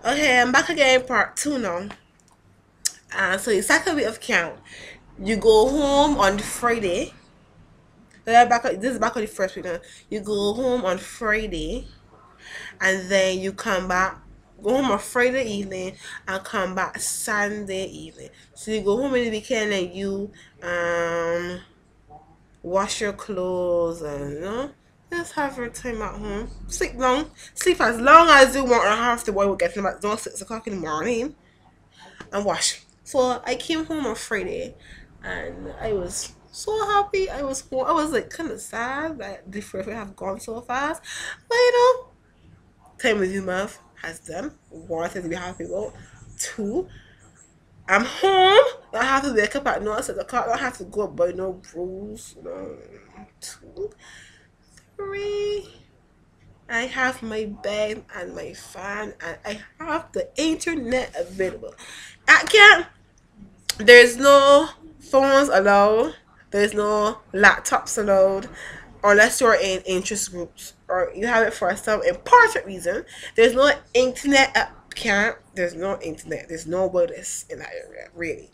Okay, I'm back again, part two now. So the second week of camp, you go home on Friday. This is back on the first week now. You go home on Friday, and then you come back. Go home on Friday evening and come back Sunday evening. So you go home in the weekend and you um wash your clothes and just have your time at home. Sleep as long as you want. I have to worry about getting up at 6 o'clock in the morning and wash. So I came home on Friday, and I was so happy. I was like kind of sad that the first week have gone so fast, but time with you, Muff has done. One thing to be happy about. Two, I'm home. I have to wake up at no 6 o'clock. I don't have to go buy no brews. Two, three. I have my bed and my fan, and I have the internet available. I can't. There's no phones allowed. There's no laptops allowed unless you're in interest groups or you have it for some important reason. There's no internet at camp. There's no internet. There's no wireless in that area, really.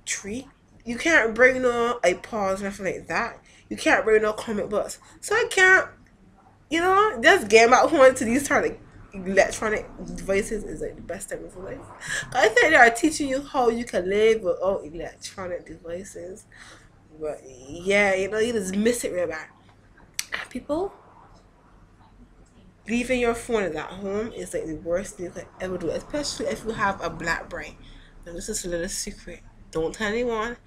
Tree. You can't bring no iPods or anything like that. You can't bring no comic books. So I can't, just getting back home to these sort of electronic devices is like the best time of your life. I think they are teaching you how you can live without electronic devices. But yeah, you just miss it real bad. People, leaving your phone at home is like the worst thing you could ever do, especially if you have a black brain. Now this is a little secret. Don't tell anyone.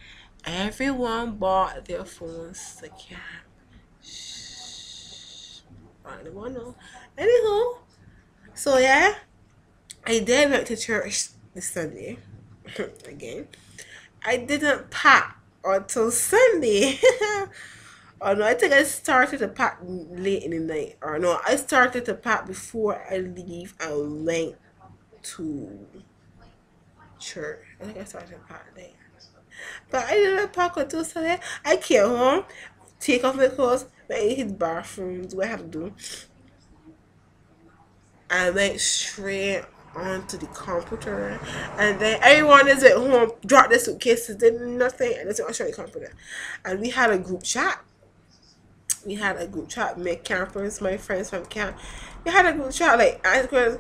Everyone bought their phones to camp. Shh. I don't want to know. Anywho, so yeah, I did went to church this Sunday again. I didn't pack until Sunday. Oh no, I think I started to pack late in the night. Or no, I started to pack before I leave and went to church. I think I started to pack late. But I didn't pack until Sunday. I came home, take off my clothes, went in his bathroom, do what I have to do. I went straight onto the computer, and then everyone is at home, dropped their suitcases, did nothing, and just went straight to the computer. And we had a group chat. Me campers, my friends from camp. We had a group chat, like asking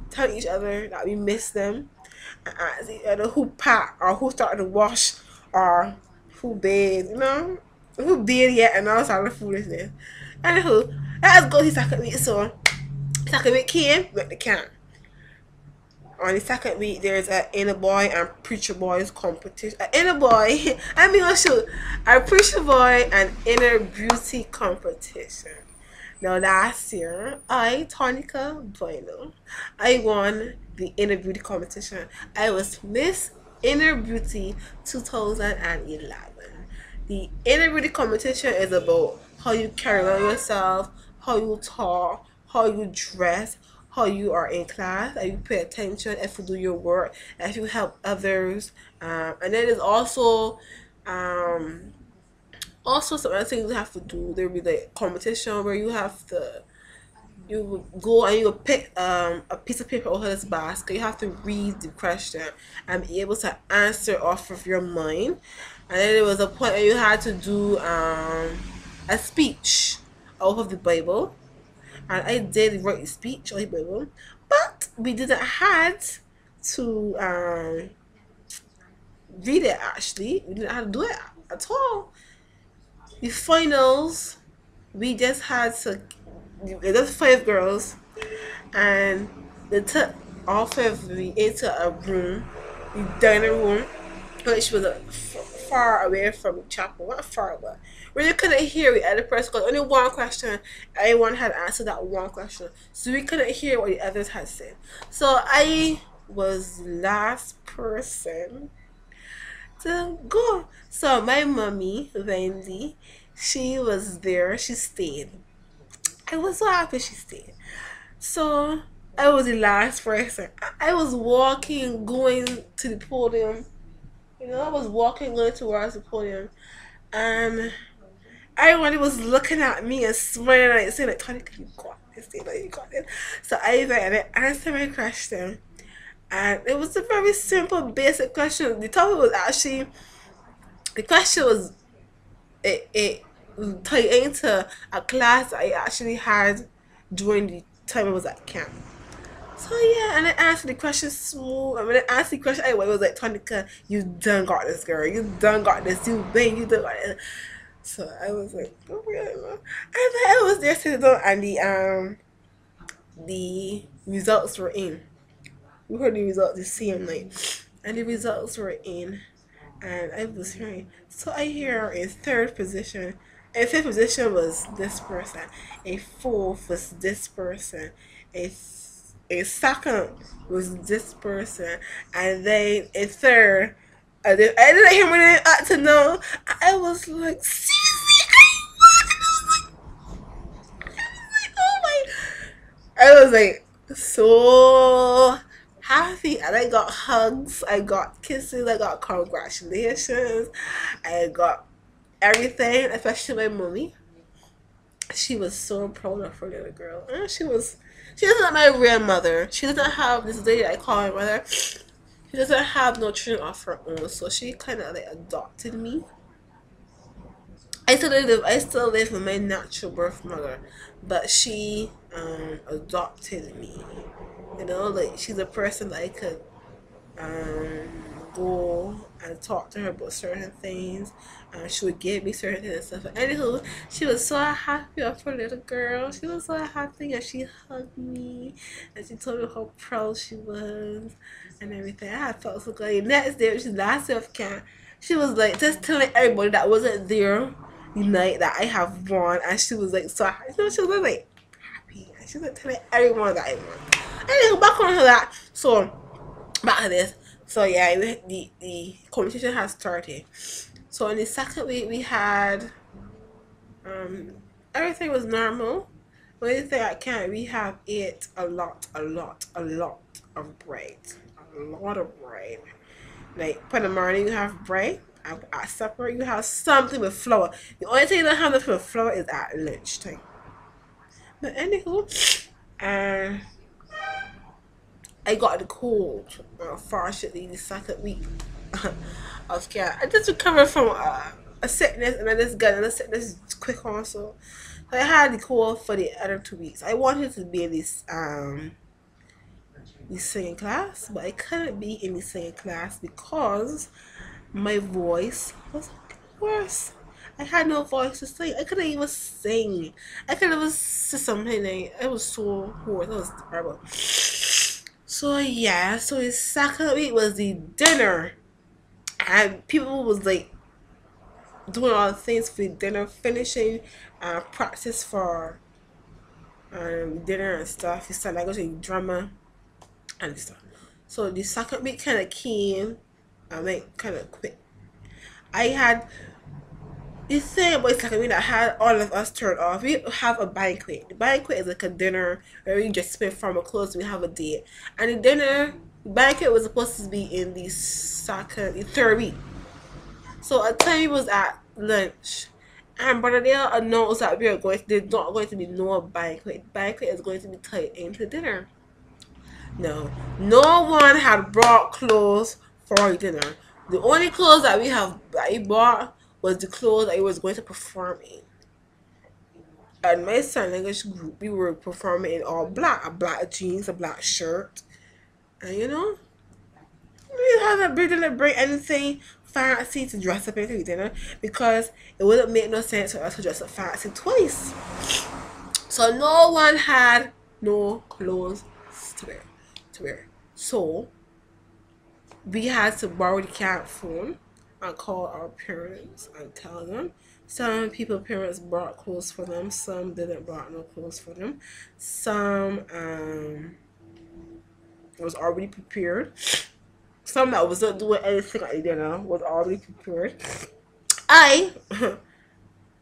telling each other that we miss them, and ask each other who packed or who started to wash or who bathed, who bathed yet, and all sort of foolishness. Anywho, let's go to second week. So second week came with the camp. On the second week, there's an inner boy and preacher boys competition. An inner boy, I mean, I'll show a preacher boy and inner beauty competition. Now, last year, Tonica Bueno, I won the inner beauty competition. I was Miss Inner Beauty 2011. The inner beauty competition is about how you carry on yourself, how you talk, how you dress, how you are in class, if you pay attention, if you do your work, if you help others. And then there's also some other things you have to do. There'll be like competition where you will go and you will pick a piece of paper out of this basket. You have to read the question and be able to answer off of your mind. And then there was a point where you had to do a speech out of the Bible, and I did write a speech on the Bible, but we didn't had to read it. Actually, we didn't have to do it at all. The finals, we just had to. There's five girls, and they took all five of me into a room, the dining room, which was far away from the chapel. Not far, but really couldn't hear it at the press because only one question. Everyone had answered that one question, so we couldn't hear what the others had said. So I was last person to go. So my mommy, Wendy, she was there. She stayed. I was so happy she stayed. So I was the last person. I was walking, going to the podium. I was walking, going towards the podium, and everybody was looking at me and smiling and saying, like, Tony, you got this. You know, you got this. So I went and I answered my question. And it was a very simple, basic question. The topic was actually, the question was, it tied into a class I actually had during the time I was at camp. So yeah, and I answered the question smooth. I mean, I answered the question anyway. It was like, Tonica, you done got this, girl. You done got this. You been, you done got this. So I was like, oh my god. And then I was there sitting down, and the results were in. We heard the results the same night, and the results were in, and I was hearing. So I hear in third position, in fifth position was this person, a fourth was this person, a a second was this person, and then a third. I didn't hear my name out to know. I was like, seriously, oh my! I was like so happy, and I got hugs, I got kisses, I got congratulations, I got everything, especially my mommy. She was so proud of her little girl. And she doesn't have my real mother. She doesn't have this lady I call her mother. She doesn't have no children of her own, so she kind of like adopted me. I still live with my natural birth mother, but she adopted me. You know, like she's a person that I could um, go and talk to her about certain things. She would give me certain things and stuff. But anywho, she was so happy of her little girl. She was so happy, and she hugged me and she told me how proud she was and everything. I had felt so good. The next day, which is last day of camp, she was like just telling everybody that wasn't there the night that I have won, and she was like so happy. You know, she was like happy, and she was like telling everyone that I won. Anyway, back on to that. So back to this. So yeah, the competition has started. So in the second week we had um everything was normal. But the thing I can't, we have ate a lot of bread. A lot of bread. Like for the morning you have bread. At supper you have something with flour. The only thing you don't have nothing with flour is at lunchtime. But anywho, and I got the cold, unfortunately, the second week of care. I just recovered from a sickness, and then this got another sickness quick also. So I had the cold for the other 2 weeks. I wanted to be in this singing class, but I couldn't be in the singing class because my voice was worse. I had no voice to sing. I couldn't even sing. I couldn't even say something. It was so hoarse. It was terrible. So yeah, so the second week was the dinner, and people was like doing all the things for the dinner, finishing practice for dinner and stuff. You start like go to drama and stuff. So the second week kind of came, I mean, kind of quick. I had the thing about the second week that had all of us turned off. We have a banquet. The banquet is like a dinner where we just spend formal clothes. And we have a date, and the dinner the banquet was supposed to be in the third week. So a time was at lunch, and Brother Dale announced that there's not going to be no banquet. Banquet is going to be tied into dinner. No, no one had brought clothes for dinner. The only clothes that he bought was the clothes that he was going to perform in. And my sign language group, we were performing in all black, a black jeans, a black shirt, and you know, we didn't bring anything fancy to dress up into dinner because it wouldn't make no sense for us to dress up fancy twice. So no one had no clothes to wear. So we had to borrow the camp phone and call our parents and tell them. Some people parents brought clothes for them, some didn't brought no clothes for them. Some was already prepared. Some that wasn't doing anything at the dinner was already prepared. I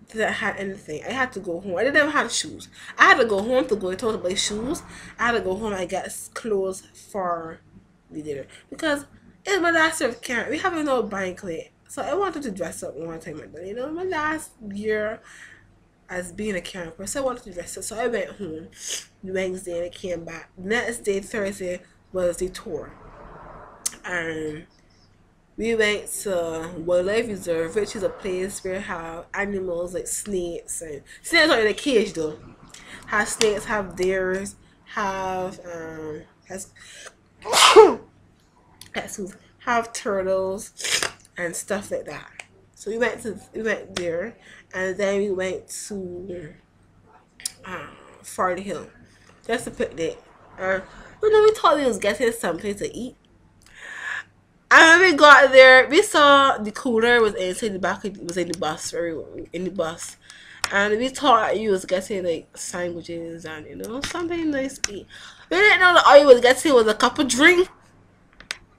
didn't have anything. I had to go home. I didn't even have shoes. I had to go home to go and to buy shoes. I had to go home and get clothes for the dinner because it's my last year of camp. We have no banquet, so I wanted to dress up one time. You know, my last year as being a camper. So I wanted to rest it. So I went home Wednesday and I came back. Next day, Thursday, was the tour. And we went to Wildlife Reserve, which is a place where have animals like snakes, and snakes are in a cage though. Have snakes, have deers, have has excuse, have turtles and stuff like that. So we went there, and then we went to Fort Hill just a picnic. We thought we was getting something to eat. And when we got there, we saw the cooler was inside the back. It was in the bus, in the bus, and we thought that you was getting like sandwiches and something nice to eat. We didn't know that all you was getting was a cup of drink.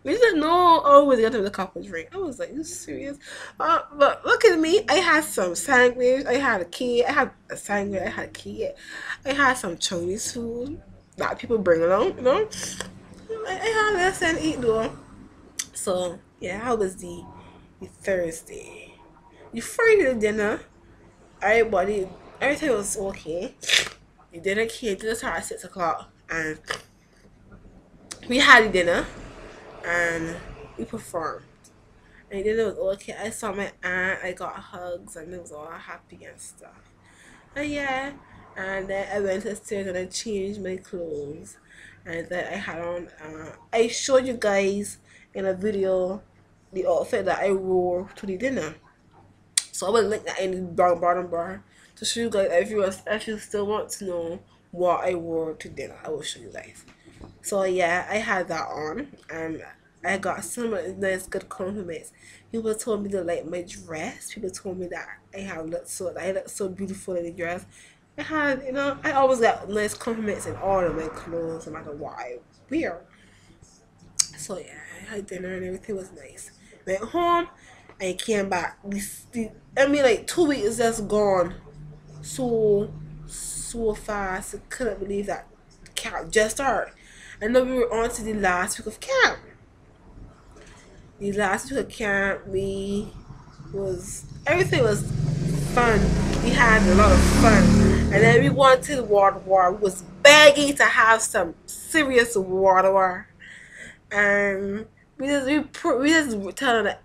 We didn't know all we was getting was a cup of drink. I was like, you serious? But look at me. I had some sandwich. I had a cake. I had a sandwich. I had a cake. I had some Chinese food that people bring along. I had less than eat though. So yeah, how was the Thursday? The Friday dinner, everything was okay. The dinner came to the start at 6 o'clock, and we had the dinner and we performed. And the dinner was okay. I saw my aunt, I got hugs, and it was all happy and stuff. And yeah, and then I went upstairs and I changed my clothes, and then I had on. I showed you guys in a video the outfit that I wore to the dinner. So I will link that in the bottom bar to show you guys if you still want to know what I wore to dinner. I will show you guys. So yeah, I had that on, and I got some nice good compliments. People told me they like my dress. People told me that I look so beautiful in the dress. I had, I always got nice compliments in all of my clothes, no matter what I wear. So yeah, I had dinner and everything was nice. Went home and came back. Like 2 weeks is just gone so fast. I couldn't believe that camp just started. And then we were on to the last week of camp. The last week of camp, everything was fun. We had a lot of fun. And then we went to the water war. We was begging to have some serious water war. And we just tell them that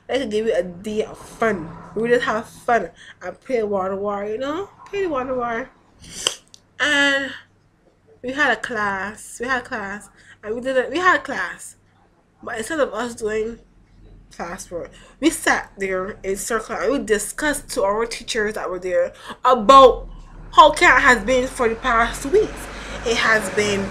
they could give you a day of fun. We just have fun and play water war, play the water war. And we had class, and we had class, but instead of us doing classwork, we sat there in circle and we discussed to our teachers that were there about how camp has been for the past 2 weeks. It has been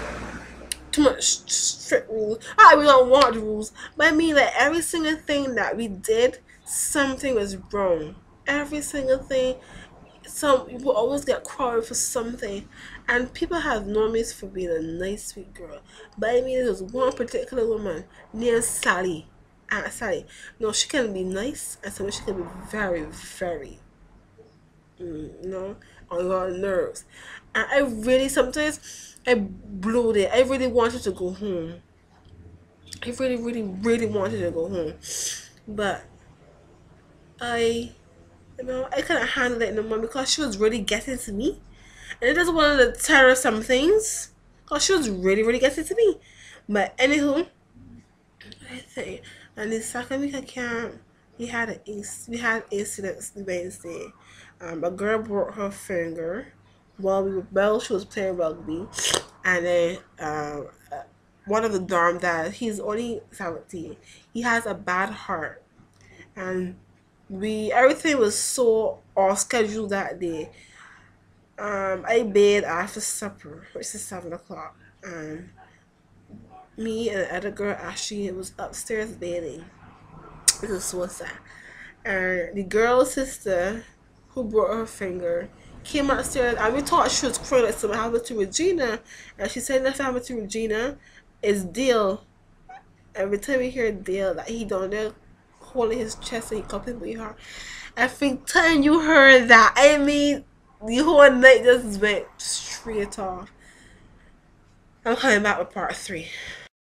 too much strict rules. We don't want the rules, but I mean, like, every single thing that we did, something was wrong. Every single thing. Some people always get quarreled for something, and people have known me for being a nice, sweet girl. But I mean, there was one particular woman named Sally, Aunt Sally. No, she can be nice, and sometimes she can be very, very, on your nerves. And I really sometimes I blew it. I really wanted to go home. I really, really, really wanted to go home, but I I couldn't handle it no more because she was really getting to me. And I just wanted to tell her some things because she was really, really getting to me. But anywho, I think, and the second week of camp, we had incidents Wednesday. A girl broke her finger while she was playing rugby, and then one of the dorm dads, he's only 17. He has a bad heart, and everything was so off schedule that day. I bathed after supper, which is 7 o'clock, and me and the other girl Ashley was upstairs bathing. This is so sad. And the girl's sister, who broke her finger, came upstairs, and we thought she was crying like something happened to Regina, and she said nothing happened to Regina. It's Dale. Every time we hear Dale, that he down there holding his chest and he coughing with her. Every time you heard that, I mean, the whole night just went straight off. I'm coming back with part 3.